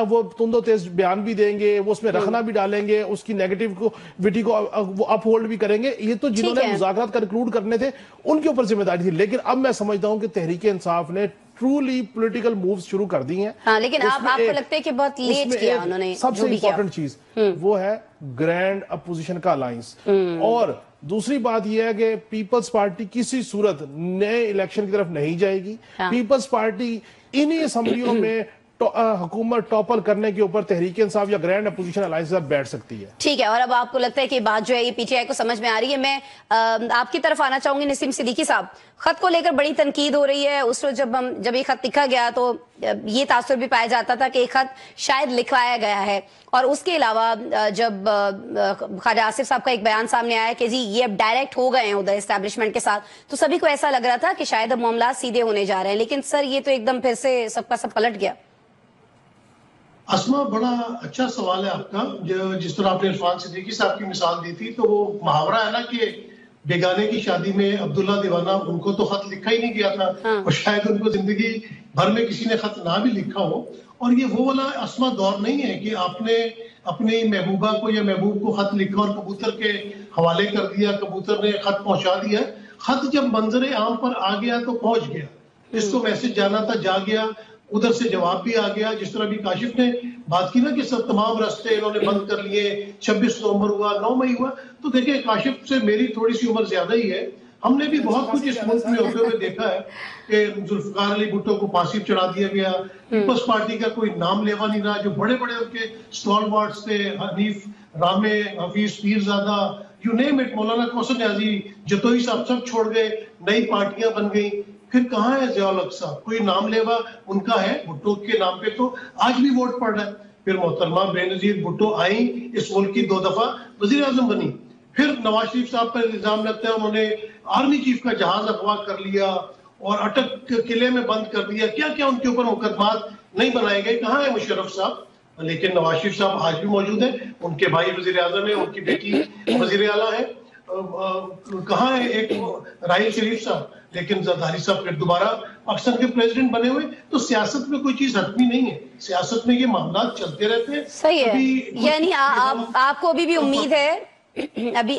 وہ تند و تیز بیان بھی دیں گے, وہ اس میں رکھنا بھی ڈالیں گے, اس کی نیگیٹیوٹی کو وہ اپ ہولڈ بھی کریں گے. یہ تو جنہوں نے مذاکرات کنکلوڈ کرنے تھے ان کے اوپر ذمہ داری تھی. لیکن اب میں سمجھتا ہوں کہ تحریک انصاف نے ٹرولی پولیٹیکل مووز شروع کر دی ہیں. ہاں, لیکن آپ کو لگتا ہے کہ بہت لیٹ کیا انہوں نے. سب سے امپورٹنٹ چیز وہ ہے گرینڈ اپوزیشن کا الائنس. اور دوسری بات یہ ہے کہ پیپلز پارٹی کسی صورت نئے الیکشن کی طرف نہیں جائے گی. پیپلز پارٹی انہی اسمبلیوں میں حکومت ٹاپل کرنے کے اوپر تحریک انصاف یا گرینڈ اپوزیشن الائنس سے بیٹھ سکتی ہے. ٹھیک ہے, اور اب آپ کو لگتا ہے کہ بات جو ہے یہ PTI کو سمجھ میں آ رہی ہے. میں آپ کی طرف آنا چاہوں گی نسیم صدیقی صاحب. خط کو لے کر بڑی تنقید ہو رہی ہے. اس وقت جب یہ خط لکھا گیا تو یہ تاثر بھی پایا جاتا تھا کہ یہ خط شاید لکھوایا گیا ہے, اور اس کے علاوہ جب خواجہ آصف صاحب کا ایک بیان سامنے آیا کہ جی یہ اب ڈائریکٹ ہو گئے ہیں ادھر اسٹیبلشمنٹ کے ساتھ, تو سبھی کو ایسا لگ رہا تھا کہ شاید اب معاملات سیدھے ہونے جا رہے ہیں. لیکن سر یہ تو ایک دم پھر سے سب کا سب پلٹ گیا. اسما, بڑا اچھا سوال ہے آپ کا. جس طرح آپ نے عرفان صدیقی صاحب کی مثال دی تھی, تو وہ محاورہ ہے نا کہ بیگانے کی شادی میں عبداللہ دیوانہ, ان کو تو خط لکھا ہی نہیں گیا تھا, اور شاید ان کو زندگی بھر میں کسی نے خط نہ بھی لکھا ہو. اور یہ وہ والا اسما دور نہیں ہے کہ آپ نے اپنی محبوبہ کو یا محبوب کو خط لکھا اور کبوتر کے حوالے کر دیا, کبوتر نے خط پہنچا دیا. خط جب منظر عام پر آ گیا تو پہنچ گیا, اس کو میسج جانا تھا جا گیا, ادھر سے جواب بھی آ گیا. جس طرح بھی کاشف نے بات کی نا کہ سب تمام راستے انہوں نے بند کر لیے, 26 نومبر ہوا, 9 مئی ہوا. تو دیکھیں, کاشف سے میری تھوڑی سی عمر زیادہ ہی ہے. ہم نے بھی بہت کچھ اس ملک میں ہوتے ہوئے دیکھا ہے کہ ذوالفقار علی بھٹو کو پھانسی پہ چڑھا دیا گیا, پیپلز پارٹی کا کوئی نام لیوا نہیں رہا. جو بڑے بڑے ان کے اسٹالوارٹس تھے, Hanif Ramay, Hafeez Pirzada, you name it, Maulana Kausar نیازی, جتوئی صاحب, سب چھوڑ گئے, نئی پارٹیاں بن گئیں. پھر کہاں ہے ضیاء الحق صاحب؟ کوئی نام لیوا ان کا ہے؟ بھٹو کے نام پہ تو آج بھی ووٹ پڑ رہا ہے. پھر محترمہ بینظیر بھٹو آئیں, اس ملک کی 2 دفعہ وزیر اعظم بنی. پھر نواز شریف صاحب پر الزام لگتا ہے انہوں نے آرمی چیف کا جہاز اغوا کر لیا اور اٹک قلعے میں بند کر دیا. کیا کیا ان کے اوپر مقدمات نہیں بنائے گئے. کہاں ہے مشرف صاحب؟ لیکن نواز شریف صاحب آج بھی موجود ہیں, ان کے بھائی وزیر اعظم ہیں, ان کی بیٹی وزیر اعلیٰ ہے. کہاں ہے ایک راحیل شریف صاحب؟ لیکن زرداری صاحب پھر دوبارہ پاکستان کے پریزیڈنٹ بنے ہوئے. تو سیاست میں کوئی چیز حتمی نہیں ہے, سیاست میں یہ معاملات چلتے رہتے ہیں. صحیح ہے, یعنی آپ کو ابھی بھی امید ہے,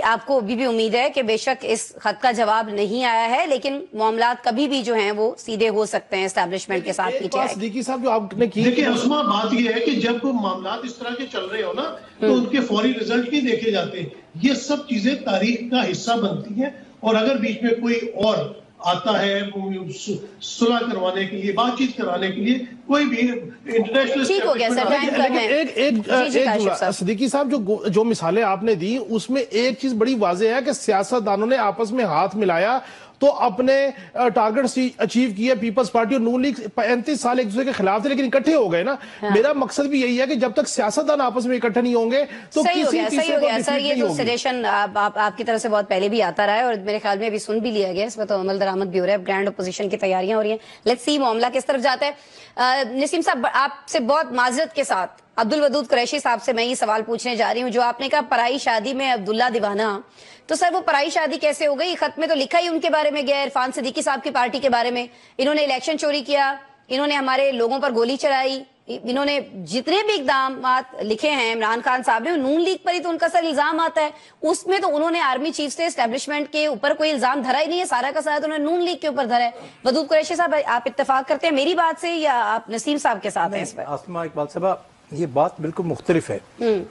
آپ کو ابھی بھی امید ہے کہ بے شک اس خط کا جواب نہیں آیا ہے, لیکن معاملات کبھی بھی جو ہیں وہ سیدھے ہو سکتے ہیں اسٹیبلشمنٹ کے ساتھ. صدیقی صاحب, جو آپ نے کی, دیکھیں اسما, بات یہ ہے کہ جب معاملات اس طرح کے چل رہے ہو نا, تو ان کے فوری رزلٹ نہیں دیکھے جاتے. یہ سب چیزیں تاریخ کا حصہ بنتی ہیں, اور اگر بیچ میں کوئی اور आता है सुलह करवाने के लिए, बातचीत कराने के लिए, कोई भी इंटरनेशनल। ठीक हो गया सर, टाइम कम है। एक सिद्दीकी साहब, जो मिसालें आपने दी उसमें एक चीज बड़ी वाज़ेह है कि सियासतदानों ने आपस में हाथ मिलाया तो अपने टारगेट अचीव किए। पीपल्स पार्टी और नून लीग 35 साल एक दूसरे के खिलाफ थे, लेकिन इकट्ठे हो गए ना। मेरा मकसद भी यही है कि जब तक सियासतदान आपस में इकट्ठे नहीं होंगे तो सही हो किसी गया सर। ये तो सजेशन आपकी तरफ से बहुत पहले भी आता रहा है और मेरे ख्याल में अभी सुन भी लिया गया। इसमें तो अमल दरामद भी हो रहा है, ग्रैंड अपोजिशन की तैयारियां हो रही हैं। लेट्स सी मामला किस तरफ जाता है। नसीम साहब, आपसे बहुत माजरत के साथ अब्दुल वदूद कुरैशी साहब से मैं ये सवाल पूछने जा रही हूँ। जो आपने कहा पराई शादी में अब्दुल्ला दीवाना, तो सर वो पराई शादी कैसे हो गई? खत में तो लिखा ही उनके बारे में गया, इरफान सिद्दीकी साहब की पार्टी के बारे में। इन्होंने इलेक्शन चोरी किया, इन्होंने हमारे लोगों पर गोली चलाई, इन्होंने जितने भी इकदाम लिखे हैं इमरान खान साहब ने, नून लीग पर ही तो उनका सर इल्जाम आता है। उसमें तो उन्होंने आर्मी चीफ से एस्टेब्लिशमेंट के ऊपर कोई इल्जाम धरा ही नहीं है, सारा का सारा तो उन्होंने नून लीग के ऊपर धरा है। वदूद कुरैशी साहब, आप इत्तेफाक करते हैं मेरी बात से या आप नसीम साहब के साथ हैं इस पर? आसमा इकबाल साहब, ये बात बिल्कुल मुख्तलिफ है।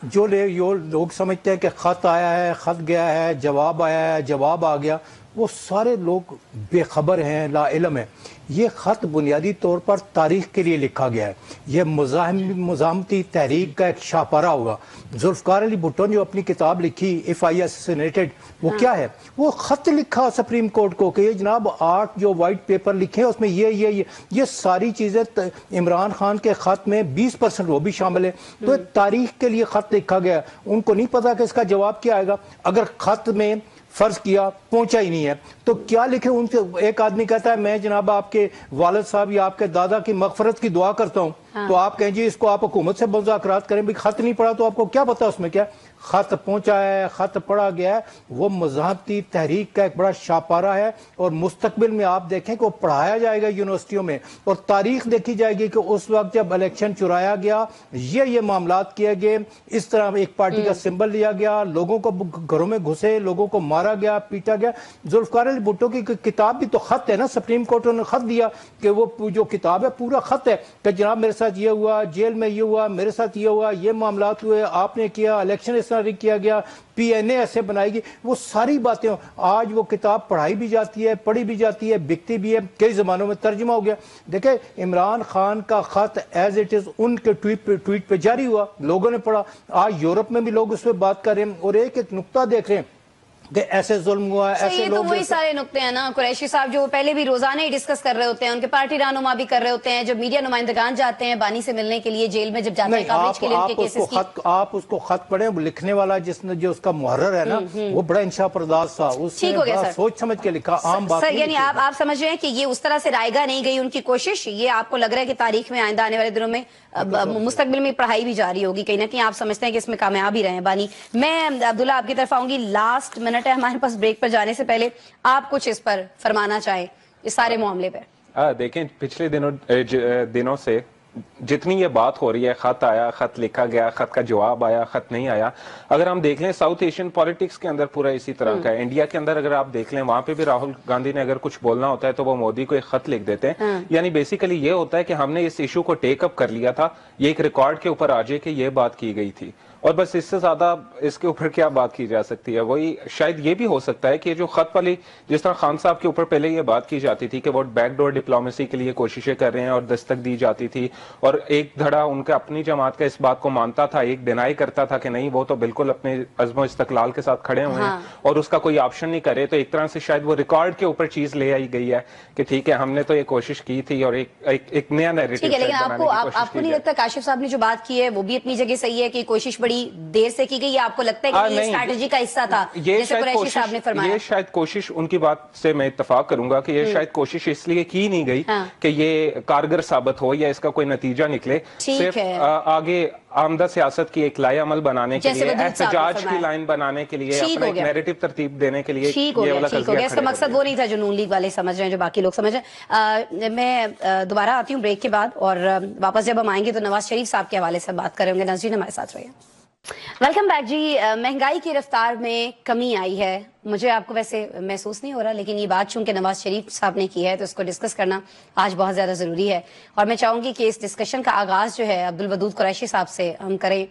जो लोग समझते हैं कि खत आया है, खत गया है, जवाब आया है, जवाब आ गया, वो सारे लोग बेखबर हैं, लाइलम है। ये खत बुनियादी तौर पर तारीख के लिए लिखा गया है। ये मुज़ाहमती तहरीक का एक शाहपारा होगा। जुल्फ़िकार अली भुट्टो ने जो अपनी किताब लिखी इफ़ आई असैसिनेटेड, वो क्या है? वो खत लिखा सुप्रीम कोर्ट को कि जनाब 8 जो वाइट पेपर लिखे उसमें ये सारी चीज़ें इमरान खान के खत में 20% वो भी शामिल है। तो तारीख के लिए खत लिखा गया। उनको नहीं पता कि इसका जवाब क्या आएगा। अगर खत में फर्ज किया पहुंचा ही नहीं है तो क्या लिखे? उनसे एक आदमी कहता है मैं जनाब आपके वालिद साहब या आपके दादा की मगफरत की दुआ करता हूं, तो आप कहें जी इसको आप हुकूमत से मुज़ाकरात करें। भाई खत नहीं पढ़ा तो आपको क्या पता उसमें क्या? खत पहुंचा है, खत पढ़ा गया है, वो मुज़ाहमती तहरीक का एक बड़ा शाहपारा है। और मुस्तकबिल में आप देखें कि वो पढ़ाया जाएगा यूनिवर्सिटियों में और तारीख देखी जाएगी कि उस वक्त जब इलेक्शन चुराया गया, ये मामलात किए गए, इस तरह एक पार्टी का सिंबल लिया गया, लोगों को घरों में घुसे, लोगों को मारा गया, पीटा गया। जुल्फ़िकार अली भुट्टो की किताब भी तो खत है ना। सुप्रीम कोर्ट ने खत दिया कि वो जो किताब है पूरा खत है कि जनाब मेरे साथ ये हुआ, जेल में ये हुआ, मेरे साथ ये हुआ, ये मामलात हुए, आपने किया, इलेक्शन इस तरह किया गया, पीएनए ऐसे बनाएगी, वो सारी बातें। आज वो किताब पढ़ाई भी जाती है, पढ़ी भी जाती है, बिकती भी है, कई जमानों में तर्जुमा हो गया। देखे इमरान खान का खत एज इट इज उनके ट्वीट पे जारी हुआ, लोगों ने पढ़ा। आज यूरोप में भी लोग उस पर बात कर रहे हैं और एक एक नुक्ता देख रहे हैं कि ऐसे जुल्म हुआ, ऐसे लोग। तो वही सारे नुक्ते हैं ना कुरैशी साहब, जो पहले भी रोजाना ही डिस्कस कर रहे होते हैं, उनके पार्टी रहनुमा भी कर रहे होते हैं। जब मीडिया नुमाइंदगान जाते हैं बानी से मिलने के लिए, जेल में जब जाते हैं कवरेज के लिए उनके केसेस की, आप उसको खत पढ़े, लिखने वाला जिसने जो उसका मुहर्रर है ना, वो बड़ा इंशा परदास था, उसने बड़ा सोच समझ के लिखा। आम बात सर, यानी आप समझ रहे हैं कि ये उस तरह से रायगा नहीं गई उनकी कोशिश। ये आपको लग रहा है कि तारीख में आइंदा आने वाले दिनों में मुस्तकबिल में पढ़ाई भी जारी होगी कहीं ना कहीं। आप समझते हैं कि इसमें कामयाब ही रहे हैं बानी। मैं अब्दुल्ला आपकी तरफ आऊंगी, लास्ट मिनट है हमारे पास ब्रेक पर जाने से पहले, आप कुछ इस पर फरमाना चाहें इस सारे मामले पर? देखें, पिछले दिनों से जितनी ये बात हो रही है, खत आया, खत लिखा गया, खत का जवाब आया, खत नहीं आया, अगर हम देख लें साउथ एशियन पॉलिटिक्स के अंदर पूरा इसी तरह का है। इंडिया के अंदर अगर आप देख लें, वहां पे भी राहुल गांधी ने अगर कुछ बोलना होता है तो वो मोदी को एक खत लिख देते हैं। यानी बेसिकली ये होता है कि हमने इस इशू को टेक अप कर लिया था, ये एक रिकॉर्ड के ऊपर आ जाए कि ये बात की गई थी, और बस इससे ज्यादा इसके ऊपर क्या बात की जा सकती है। वही शायद ये भी हो सकता है कि जो खत वाली, जिस तरह खान साहब के ऊपर पहले ये बात की जाती थी कि वो बैकडोर डिप्लोमेसी के लिए कोशिशें कर रहे हैं और दस्तक दी जाती थी, और एक धड़ा उनका अपनी जमात का इस बात को मानता था, एक डिनाई करता था कि नहीं वो तो बिल्कुल अपने अज़्म इस्तक़लाल के साथ खड़े हुए हैं और उसका कोई ऑप्शन नहीं करे। तो एक तरह से शायद वो रिकॉर्ड के ऊपर चीज ले आई गई है कि ठीक है हमने तो ये कोशिश की थी और एक नया नैरेटिव। लेकिन आपको नहीं लगता काशिफ साहब ने जो बात की है वो भी अपनी जगह सही है कि कोशिश बड़ी देर से की गई है? आपको लगता है कि ये स्ट्रैटेजी का हिस्सा था जैसे कुरैशी साहब ने फरमाया? ये शायद कोशिश, उनकी बात से मैं इत्तफाक करूंगा कि ये शायद कोशिश इसलिए की नहीं गई कि ये कारगर साबित हो या इसका कोई नतीजा निकले। सिर्फ आगे आमदा सियासत की एक लाए अमल बनाने के लिए, एहतजाज की लाइन बनाने के लिए, अपना एक नैरेटिव तरतीब देने के लिए ठीक हो गया। इसका मकसद वो नहीं था जो नून लीग वाले समझ रहे हैं, जो बाकी लोग समझ रहे हैं। मैं दोबारा आती हूँ ब्रेक के बाद, और वापस जब हम आएंगे तो नवाज शरीफ साहब के हवाले से बात करेंगे। नाज़रीन हमारे साथ रहिए। वेलकम बैक जी। महंगाई की रफ्तार में कमी आई है, मुझे आपको वैसे महसूस नहीं हो रहा, लेकिन ये बात चूंकि नवाज शरीफ साहब ने की है तो इसको डिस्कस करना आज बहुत ज्यादा जरूरी है। और मैं चाहूंगी कि इस डिस्कशन का आगाज जो है अब्दुल वदूद कुरैशी साहब से हम करें।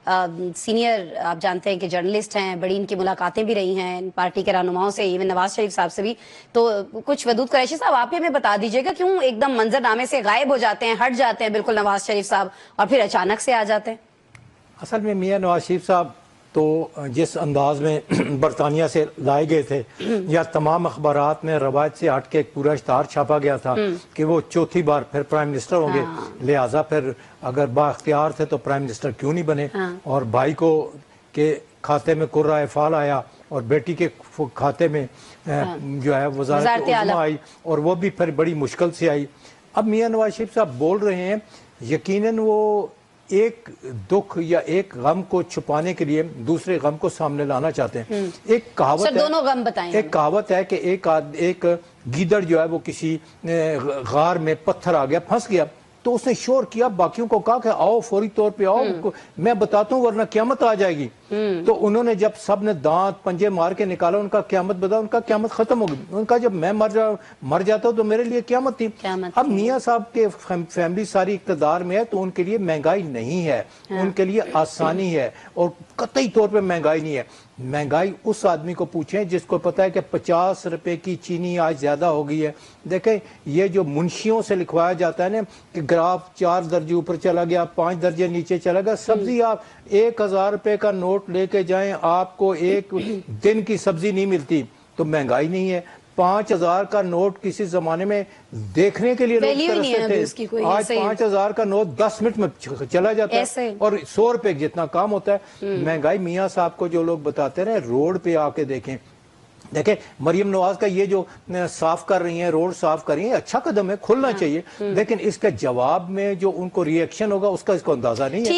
सीनियर आप जानते हैं कि जर्नलिस्ट हैं, बड़ी इनकी मुलाकातें भी रही हैं पार्टी के रहनुमाओं से, इवन नवाज शरीफ साहब से भी। तो कुछ वदूद कुरैशी साहब, आप ही हमें बता दीजिएगा क्यों एकदम मंजरनामे से गायब हो जाते हैं, हट जाते हैं बिल्कुल नवाज शरीफ साहब, और फिर अचानक से आ जाते हैं? असल में मियां नवाज शरीफ साहब तो जिस अंदाज में बरतानिया से लाए गए थे, या तमाम अखबारात में रवायत से हट के एक पूरा इश्तार छापा गया था कि वो चौथी बार फिर प्राइम मिनिस्टर होंगे, लिहाजा फिर अगर बाख्तियार थे तो प्राइम मिनिस्टर क्यों नहीं बने। और भाई को के खाते में कुर्रा फाल आया और बेटी के खाते में जो है वज़ारत उज़्मा आई, और वो भी फिर बड़ी मुश्किल से आई। अब मियां नवाज शरीफ साहब बोल रहे हैं, यकीनन वो एक दुख या एक गम को छुपाने के लिए दूसरे गम को सामने लाना चाहते हैं। एक कहावत है, दोनों गम बताएं। एक कहावत है कि एक गीदड़ जो है वो किसी गार में पत्थर आ गया, फंस गया, तो उसने शोर किया, बाकियों को कहा कि आओ फौरी तौर पे आओ, मैं बताता हूँ वरना क़यामत आ जाएगी। तो उन्होंने जब सब ने दांत पंजे मार के निकाला, उनका क़यामत बता, उनका क़यामत खत्म हो गई। उनका जब मैं मर जाता हूँ तो मेरे लिए क़यामत थी। अब मियाँ साहब के फैमिली सारी इक़्तिदार में है तो उनके लिए महंगाई नहीं है, उनके लिए आसानी है, और कतई तौर पर महंगाई नहीं है। महंगाई उस आदमी को पूछें जिसको पता है कि 50 रुपए की चीनी आज ज्यादा हो गई है। देखें, ये जो मुंशियों से लिखवाया जाता है ना कि ग्राफ 4 दर्जे ऊपर चला गया, 5 दर्जे नीचे चला गया, सब्जी आप 1000 रुपए का नोट लेके जाएं, आपको एक दिन की सब्जी नहीं मिलती, तो महंगाई नहीं है। 5000 का नोट किसी जमाने में देखने के लिए लोग तरसते थे, आज 5000 का नोट 10 मिनट में चला जाता है, और 100 रुपए जितना काम होता है। महंगाई मियाँ साहब को जो लोग बताते रहे, रोड पे आके देखें मरियम नवाज का ये जो साफ कर रही हैं, रोड साफ कर रही हैं, अच्छा कदम है, खुलना चाहिए, लेकिन इसके जवाब में जो उनको रिएक्शन होगा उसका इसको अंदाजा नहीं है।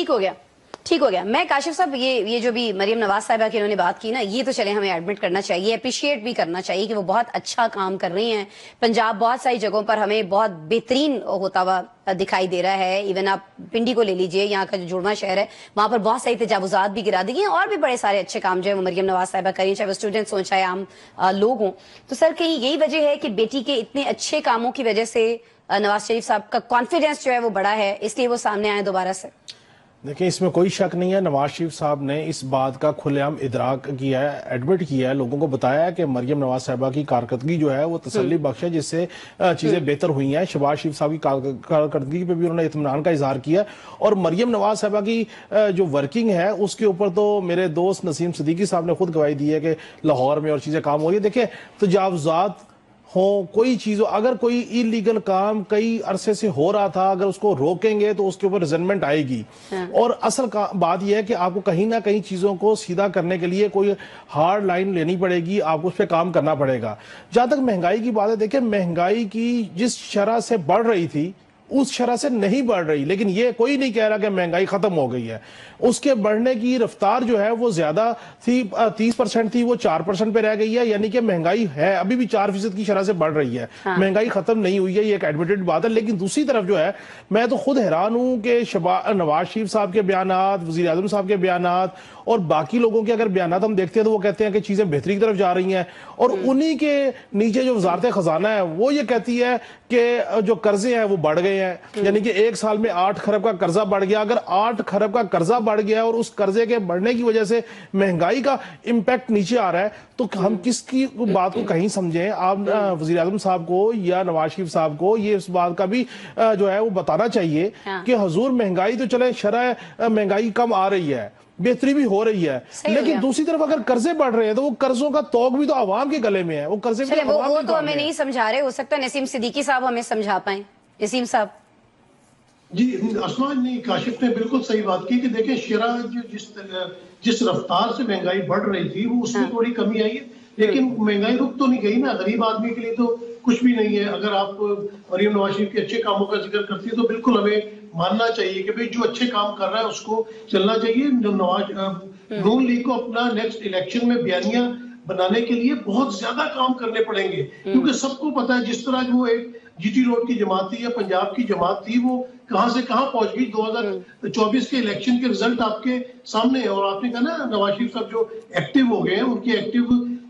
ठीक हो गया। मैं काशिफ साहब, ये जो भी मरियम नवाज साहिबा की इन्होंने बात की ना, ये तो चले हमें एडमिट करना चाहिए, अप्रिशिएट भी करना चाहिए कि वो बहुत अच्छा काम कर रही हैं। पंजाब बहुत सारी जगहों पर हमें बहुत बेहतरीन होता हुआ दिखाई दे रहा है। इवन आप पिंडी को ले लीजिए, यहाँ का जो जुड़वा शहर है, वहां पर बहुत सारी तजावुजात भी गिरा दी गई हैं, और भी बड़े सारे अच्छे काम जो है वो मरियम नवाज साहिबा करें, चाहे वो स्टूडेंट्स हों चाहे आम लोग हों। तो सर, कहीं यही वजह है कि बेटी के इतने अच्छे कामों की वजह से नवाज शरीफ साहब का कॉन्फिडेंस जो है वो बड़ा है, इसलिए वो सामने आए दोबारा से? देखिए, इसमें कोई शक नहीं है, नवाज शरीफ साहब ने इस बात का खुलेआम इदराक किया है, एडमिट किया है, लोगों को बताया है कि मरियम नवाज साहिबा की कारकर्दगी जो है वो तसल्ली बख्श है, जिससे चीजें बेहतर हुई हैं। शहबाज शरीफ साहब की कारकर्दगी पे भी उन्होंने इत्मीनान का इजहार किया, और मरियम नवाज साहिबा की जो वर्किंग है उसके ऊपर तो मेरे दोस्त नसीम सिद्दीकी साहब ने खुद गवाही दी है कि लाहौर में और चीजें काम हो रही है। देखिए, तजावुजात हो, कोई चीज हो, अगर कोई इलीगल काम कई अरसे से हो रहा था, अगर उसको रोकेंगे तो उसके ऊपर रिजल्टमेंट आएगी। और असल बात यह है कि आपको कहीं ना कहीं चीजों को सीधा करने के लिए कोई हार्ड लाइन लेनी पड़ेगी, आपको उस पर काम करना पड़ेगा। जहां तक महंगाई की बात है, देखिए, महंगाई की जिस शरह से बढ़ रही थी उस शरह से नहीं बढ़ रही, लेकिन ये कोई नहीं कह रहा कि महंगाई खत्म हो गई है। उसके बढ़ने की रफ्तार जो है वो ज्यादा थी, 30% थी, वो 4% पे रह गई है, यानी कि महंगाई है अभी भी 4% की शरह से बढ़ रही है। महंगाई खत्म नहीं हुई है, ये एक एडमिटेड बात है। लेकिन दूसरी तरफ जो है, मैं तो खुद हैरान हूं कि नवाज शरीफ साहब के बयानात, वजीर आजम साहब के बयानात और बाकी लोगों के अगर बयानात हम देखते हैं तो वो कहते हैं कि चीजें बेहतरी की तरफ जा रही हैं, और उन्हीं के नीचे जो वजारत खजाना है वो ये कहती है कि जो कर्जे हैं वो बढ़ गए हैं, यानी कि एक साल में 8 खरब का कर्जा बढ़ गया। अगर 8 खरब का कर्जा बढ़ गया और उस कर्जे के बढ़ने की वजह से महंगाई का इंपैक्ट नीचे आ रहा है, तो हम किसकी बात को कहीं समझें। आप वजीर आजम साहब को या नवाज शरीफ साहब को ये इस बात का भी जो है वो बताना चाहिए कि हुजूर, महंगाई तो चले, शरह महंगाई कम आ रही है, बेहतरी भी हो रही है, लेकिन दूसरी तरफ अगर कर्जे बढ़ रहे हैं तो वो कर्जों का तौक भी तो आवाम के गले में है। वो कर्जे भी वो तो हमें नहीं समझा रहे, हो सकता है नसीम सिद्दीकी साहब हमें समझा पाए। नसीम साहब जी, आसमान ने, काशिफ ने बिल्कुल सही बात की कि देखिए, शरह जिस रफ्तार से महंगाई बढ़ रही थी वो उसमें थोड़ी कमी आई है, लेकिन महंगाई रुक तो नहीं गई ना। गरीब आदमी के लिए तो कुछ भी नहीं है। अगर आप मरियम नवाज शरीफ के अच्छे कामों का जिक्र करती है तो बिल्कुल हमें मानना चाहिए कि भाई जो अच्छे काम कर रहा है उसको चलना चाहिए। नून लीग को अपना नेक्स्ट इलेक्शन में बयानिया बनाने के लिए बहुत ज्यादा काम करने पड़ेंगे, क्योंकि सबको पता है जिस तरह वो एक जीटी रोड की जमात थी या पंजाब की जमात थी, वो कहां से कहां पहुंच गई। 2024 के इलेक्शन के रिजल्ट आपके सामने है, और आपने कहा ना नवाज शरीफ साहब जो एक्टिव हो गए हैं, उनके एक्टिव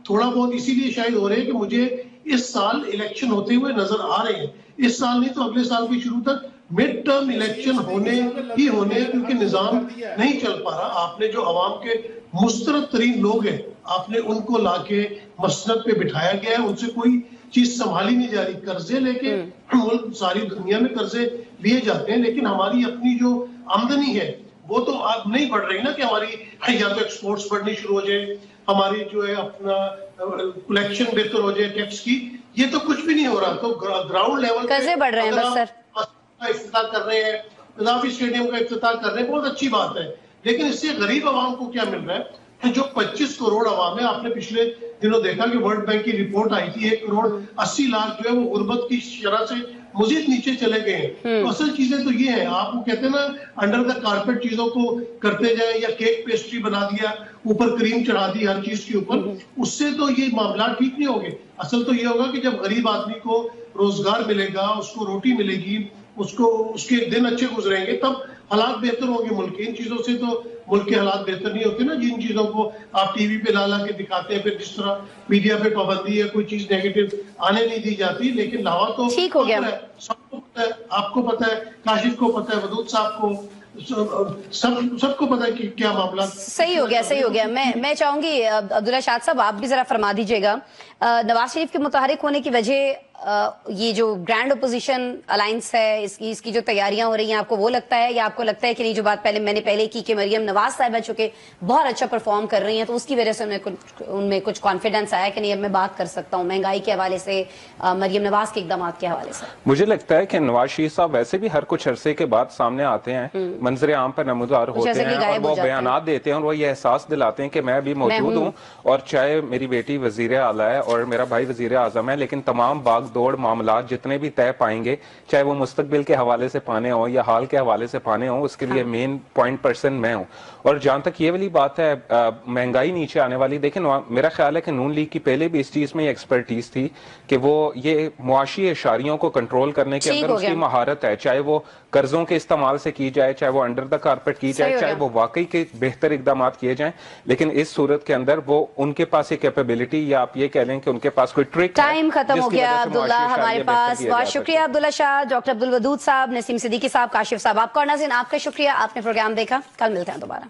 थोड़ा बहुत इसीलिए शायद हो रहे हैं कि मुझे इस साल इलेक्शन होते हुए नजर आ रहे हैं। इस साल नहीं तो अगले साल के शुरू तक मिड टर्म इलेक्शन होने ही होने, क्योंकि निजाम नहीं चल पा रहा। आपने जो अवाम के मुस्तरद तरीन लोग हैं, आपने उनको लाके मसनद पे बिठाया गया है, उनसे कोई चीज संभाली नहीं जा रही। कर्जे लेके मुल्क सारी दुनिया में कर्जे लिए जाते हैं, लेकिन हमारी अपनी जो आमदनी है वो तो अब नहीं बढ़ रही ना, कि हमारी या तो एक्सपोर्ट्स बढ़नी शुरू हो जाए, हमारी जो है अपना कलेक्शन बेहतर हो जाए टैक्स की, ये तो कुछ भी नहीं हो रहा। तो ग्राउंड लेवल कर्जे बढ़ रहे हैं बस सर। इफ्तिताह कर रहे हैं, कदाफी स्टेडियम का इफ्तिताह कर रहे हैं, बहुत अच्छी बात है, लेकिन इससे गरीब आवाम को क्या मिल रहा है? जो 25 करोड़ आवाम है, आपने पिछले दिनों देखा कि वर्ल्ड बैंक की रिपोर्ट आई थी, 1 करोड़ 80 लाख जो है वो गुर्बत की शरह से मजीद नीचे चले गए हैं। तो असल चीजें तो ये है, आप वो कहते हैं ना, अंडर द कारपेट चीजों को करते जाए, या केक पेस्ट्री बना दिया, ऊपर क्रीम चढ़ा दी हर चीज के ऊपर, उससे तो ये मामला ठीक नहीं होंगे। असल तो ये होगा कि जब गरीब आदमी को रोजगार मिलेगा, उसको रोटी मिलेगी, उसको उसके दिन अच्छे गुजरेंगे, तब हालात बेहतर होंगे मुल्क के। इन चीजों से तो मुल्क के हालात बेहतर नहीं होते ना, जिन चीजों को आप टीवी पे ला के दिखाते हैं, फिर जिस तरह मीडिया पे पाबंदी है, कोई चीज नेगेटिव आने नहीं दी जाती, लेकिन लावा तो ठीक हो गया। सबको पता है, आपको पता है, काशिफ को पता है, वदूद साहब को, सबको पता है कि क्या मामला। सही हो गया, सही हो गया। मैं चाहूंगी अब्दुल्ला शाद साहब, आप भी जरा फरमा दीजिएगा, नवाज शरीफ के मुताहरिक होने की वजह ये जो ग्रैंड अपोजिशन अलायंस है, इसकी जो तैयारियां हो रही हैं, आपको वो लगता है, या आपको लगता है कि नहीं, जो बात मैंने पहले की कि मरियम नवाज साहिबा चूंकि बहुत अच्छा परफॉर्म कर रही हैं, तो उसकी वजह से उनमें कुछ कॉन्फिडेंस आया कि नहीं, अब मैं बात कर सकता हूँ महंगाई के हवाले से, मरियम नवाज के इकदाम के हवाले से? मुझे लगता है कि नवाज शरीफ साहब वैसे भी हर कुछ अरसे के बाद सामने आते हैं, मंजर आम पर नमूदार होते हैं, और वो बयानात देते हैं, और वो ये एहसास दिलाते हैं कि मैं भी मौजूद हूँ, और चाहे मेरी बेटी वजीर आला है और मेरा भाई वजीर आजम है, लेकिन तमाम बागदौड़ मामला जितने भी तय पाएंगे, चाहे वो मुस्तकबिल के हवाले से पाने हो या हाल के हवाले से पाने हो, उसके लिए मेन पॉइंट पर्सन मैं हूँ। और जहां तक ये वाली बात है महंगाई नीचे आने वाली, देखें मेरा ख्याल है कि नून लीग की पहले भी इस चीज में एक्सपर्टीज थी कि वो ये मुआशी इशारियों को कंट्रोल करने के अंदर उसकी महारत है, चाहे वो कर्जों के इस्तेमाल से की जाए, चाहे वो अंडर द कारपेट की जाए, चाहे वो वाकई के बेहतर इकदाम किए जाएं, लेकिन इस सूरत के अंदर वो उनके पास ये कैपेबिलिटी, या आप ये कह लें कि उनके पास कोई ट्रिक। टाइम खत्म हो गया अब्दुल्ला हमारे पास। बहुत शुक्रिया अब्दुल्ला शाह, डॉक्टर अब्दुल वदूद साहब, नसीम सिद्दीकी साहब, काशिफ साहब, आपका और नाज़रीन आपका शुक्रिया, आपने प्रोग्राम देखा। कल मिलते हैं दोबारा।